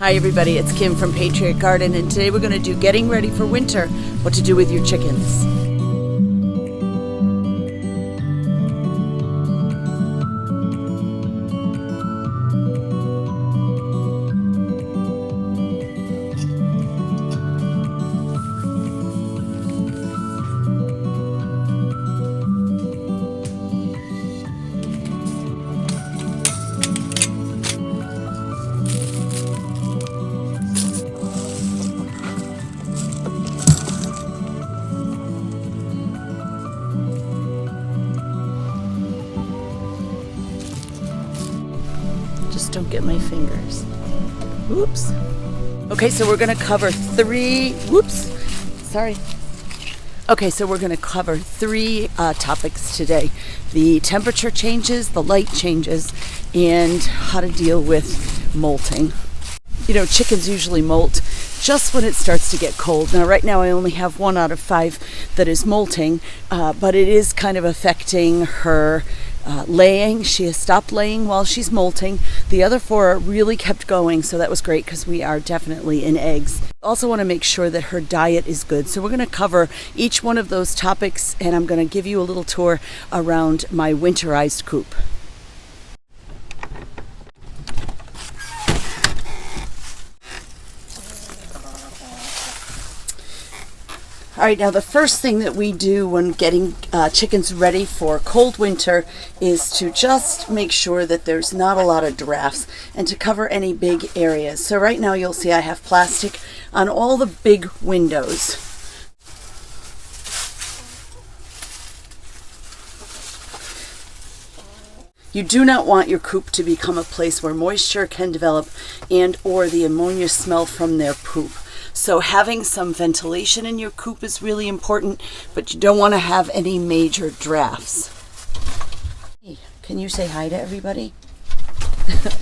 Hi everybody, it's Kim from Patriot Garden, and today we're going to do getting ready for winter, what to do with your chickens. Just don't get my fingers. Oops. Okay, so we're going to cover three topics today. The temperature changes, the light changes, and how to deal with molting. You know, chickens usually molt just when it starts to get cold. Now, right now I only have 1 out of 5 that is molting, but it is kind of affecting her laying. She has stopped laying while she's molting. The other 4 really kept going, so that was great because we are definitely in eggs. Also want to make sure that her diet is good. So we're going to cover each one of those topics, and I'm going to give you a little tour around my winterized coop. All right, now the first thing that we do when getting chickens ready for cold winter is to just make sure that there's not a lot of drafts and to cover any big areas. So right now you'll see I have plastic on all the big windows. You do not want your coop to become a place where moisture can develop and or the ammonia smell from their poop. So having some ventilation in your coop is really important, but you don't want to have any major drafts. Hey, can you say hi to everybody?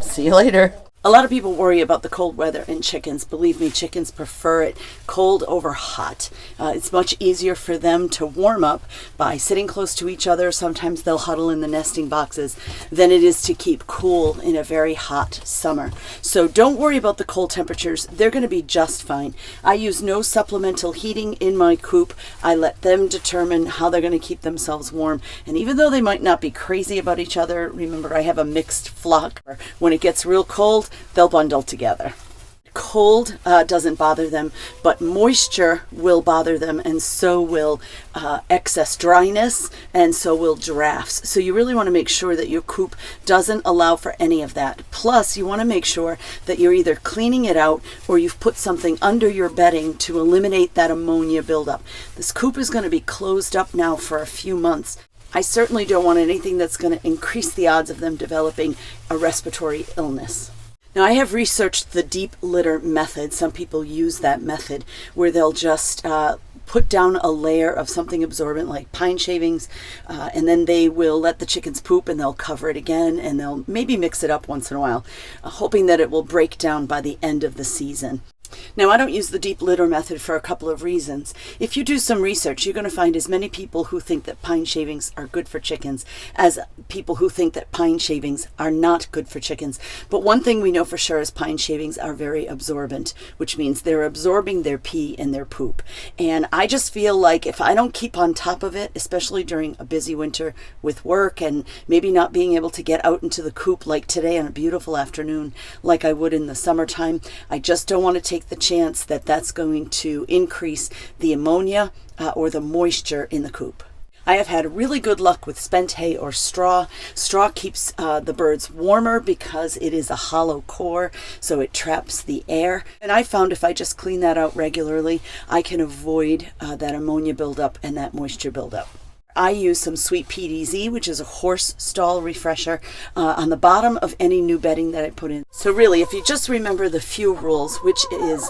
See you later. A lot of people worry about the cold weather in chickens. Believe me, chickens prefer it cold over hot. It's much easier for them to warm up by sitting close to each other. Sometimes they'll huddle in the nesting boxes than it is to keep cool in a very hot summer. So don't worry about the cold temperatures. They're going to be just fine. I use no supplemental heating in my coop. I let them determine how they're going to keep themselves warm. And even though they might not be crazy about each other, remember I have a mixed flock. When it gets real cold, they'll bundle together. Cold doesn't bother them, but moisture will bother them, and so will excess dryness, and so will drafts. So you really want to make sure that your coop doesn't allow for any of that. Plus, you want to make sure that you're either cleaning it out or you've put something under your bedding to eliminate that ammonia buildup. This coop is going to be closed up now for a few months. I certainly don't want anything that's going to increase the odds of them developing a respiratory illness. Now, I have researched the deep litter method. Some people use that method where they'll just put down a layer of something absorbent like pine shavings, and then they will let the chickens poop and they'll cover it again, and they'll maybe mix it up once in a while, hoping that it will break down by the end of the season. Now, I don't use the deep litter method for a couple of reasons. If you do some research, you're going to find as many people who think that pine shavings are good for chickens as people who think that pine shavings are not good for chickens. But one thing we know for sure is pine shavings are very absorbent, which means they're absorbing their pee and their poop. And I just feel like if I don't keep on top of it, especially during a busy winter with work and maybe not being able to get out into the coop like today on a beautiful afternoon like I would in the summertime, I just don't want to take the chance that that's going to increase the ammonia or the moisture in the coop. I have had really good luck with spent hay or straw. Straw keeps the birds warmer because it is a hollow core, so it traps the air. And I found if I just clean that out regularly, I can avoid that ammonia buildup and that moisture buildup. I use some Sweet PDZ, which is a horse stall refresher, on the bottom of any new bedding that I put in. So really, if you just remember the few rules, which is,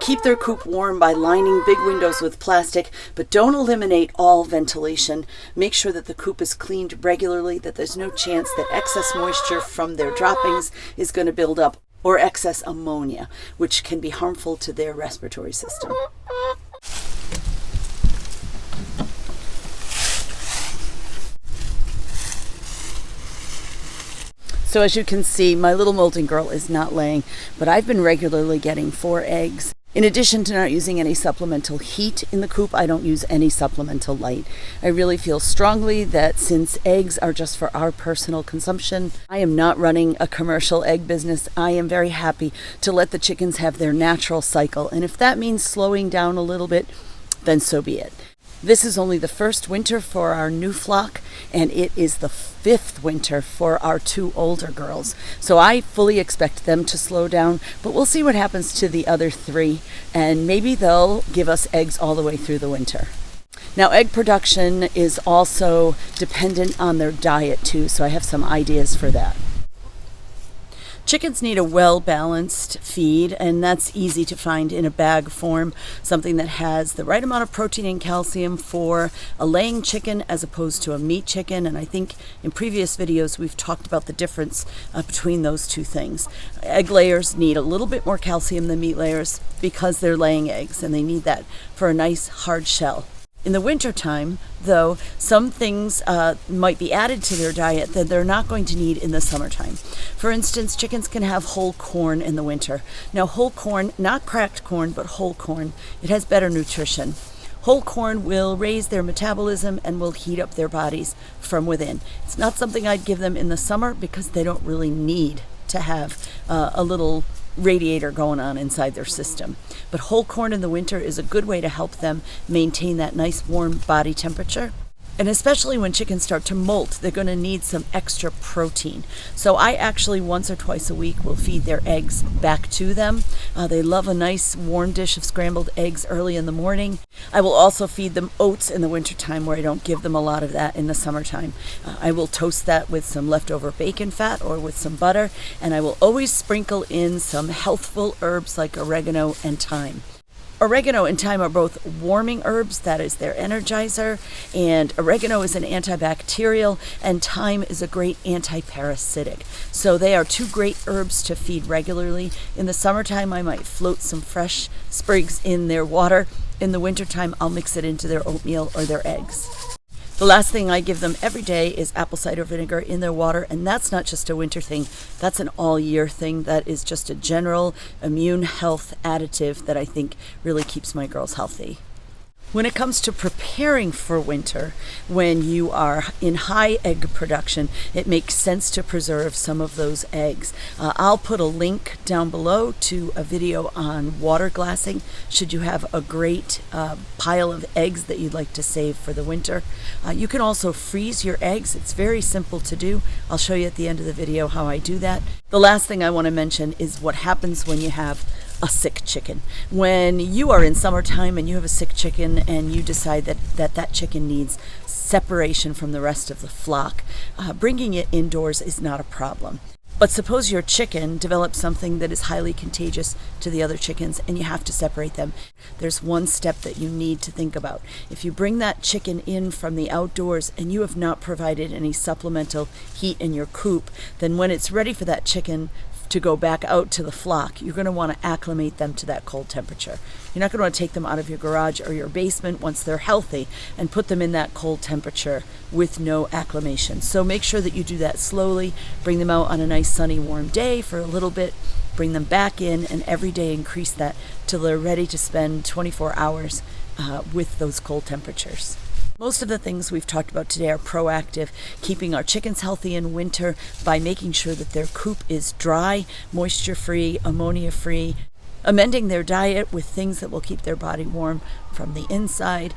keep their coop warm by lining big windows with plastic, but don't eliminate all ventilation. Make sure that the coop is cleaned regularly, that there's no chance that excess moisture from their droppings is going to build up, or excess ammonia, which can be harmful to their respiratory system. So as you can see, my little molting girl is not laying, but I've been regularly getting 4 eggs. In addition to not using any supplemental heat in the coop, I don't use any supplemental light. I really feel strongly that since eggs are just for our personal consumption, I am not running a commercial egg business. I am very happy to let the chickens have their natural cycle. And if that means slowing down a little bit, then so be it. This is only the first winter for our new flock, and it is the 5th winter for our 2 older girls. So I fully expect them to slow down, but we'll see what happens to the other 3, and maybe they'll give us eggs all the way through the winter. Now, egg production is also dependent on their diet too, so I have some ideas for that. Chickens need a well-balanced feed, and that's easy to find in a bag form, something that has the right amount of protein and calcium for a laying chicken as opposed to a meat chicken. And I think in previous videos we've talked about the difference between those two things. Egg layers need a little bit more calcium than meat layers because they're laying eggs, and they need that for a nice hard shell. In the wintertime, though, some things might be added to their diet that they're not going to need in the summertime. For instance, chickens can have whole corn in the winter. Now, whole corn, not cracked corn, but whole corn, it has better nutrition. Whole corn will raise their metabolism and will heat up their bodies from within. It's not something I'd give them in the summer because they don't really need to have a little radiator going on inside their system. But whole corn in the winter is a good way to help them maintain that nice warm body temperature. And especially when chickens start to molt, they're going to need some extra protein. So I actually once or twice a week will feed their eggs back to them. They love a nice warm dish of scrambled eggs early in the morning. I will also feed them oats in the wintertime, where I don't give them a lot of that in the summertime. I will toast that with some leftover bacon fat or with some butter, and I will always sprinkle in some healthful herbs like oregano and thyme. Oregano and thyme are both warming herbs, that is their energizer, and oregano is an antibacterial and thyme is a great anti-parasitic. So they are 2 great herbs to feed regularly. In the summertime, I might float some fresh sprigs in their water. In the wintertime, I'll mix it into their oatmeal or their eggs. The last thing I give them every day is apple cider vinegar in their water, and that's not just a winter thing, that's an all-year thing. That is just a general immune health additive that I think really keeps my girls healthy. When it comes to preparing for winter, when you are in high egg production, it makes sense to preserve some of those eggs. I'll put a link down below to a video on water glassing, should you have a great pile of eggs that you'd like to save for the winter. You can also freeze your eggs. It's very simple to do. I'll show you at the end of the video how I do that. The last thing I want to mention is what happens when you have a sick chicken. When you are in summertime and you have a sick chicken and you decide that chicken needs separation from the rest of the flock, bringing it indoors is not a problem. But suppose your chicken develops something that is highly contagious to the other chickens and you have to separate them. There's one step that you need to think about. If you bring that chicken in from the outdoors and you have not provided any supplemental heat in your coop, then when it's ready for that chicken to go back out to the flock, you're going to want to acclimate them to that cold temperature. You're not going to want to take them out of your garage or your basement once they're healthy and put them in that cold temperature with no acclimation. So make sure that you do that slowly. Bring them out on a nice sunny warm day for a little bit, bring them back in, and every day increase that till they're ready to spend 24 hours with those cold temperatures. Most of the things we've talked about today are proactive, keeping our chickens healthy in winter by making sure that their coop is dry, moisture-free, ammonia-free, amending their diet with things that will keep their body warm from the inside,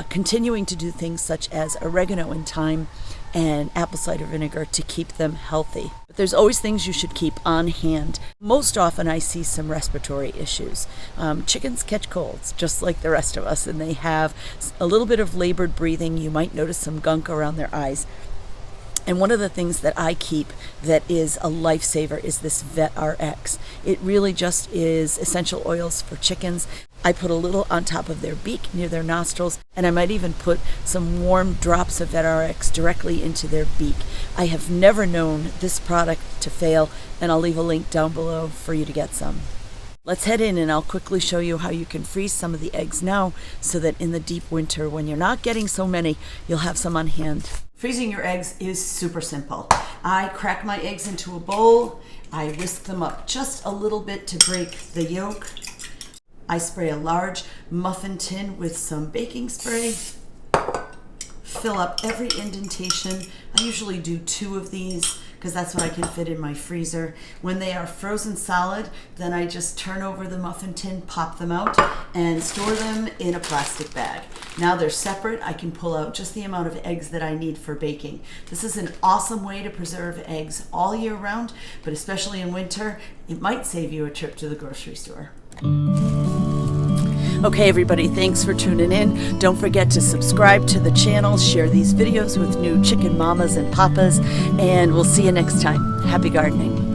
continuing to do things such as oregano and thyme and apple cider vinegar to keep them healthy. But there's always things you should keep on hand. Most often I see some respiratory issues. Chickens catch colds just like the rest of us, and they have a little bit of labored breathing. You might notice some gunk around their eyes. And one of the things that I keep that is a lifesaver is this Vet RX. It really just is essential oils for chickens. I put a little on top of their beak near their nostrils, and I might even put some warm drops of Vet RX directly into their beak. I have never known this product to fail, and I'll leave a link down below for you to get some. Let's head in and I'll quickly show you how you can freeze some of the eggs now so that in the deep winter, when you're not getting so many, you'll have some on hand. Freezing your eggs is super simple. I crack my eggs into a bowl. I whisk them up just a little bit to break the yolk. I spray a large muffin tin with some baking spray. Fill up every indentation. I usually do 2 of these because that's what I can fit in my freezer. When they are frozen solid, then I just turn over the muffin tin, pop them out, and store them in a plastic bag. Now they're separate. I can pull out just the amount of eggs that I need for baking. This is an awesome way to preserve eggs all year round, but especially in winter, it might save you a trip to the grocery store. Okay, everybody, thanks for tuning in. Don't forget to subscribe to the channel, share these videos with new chicken mamas and papas, and we'll see you next time. Happy gardening.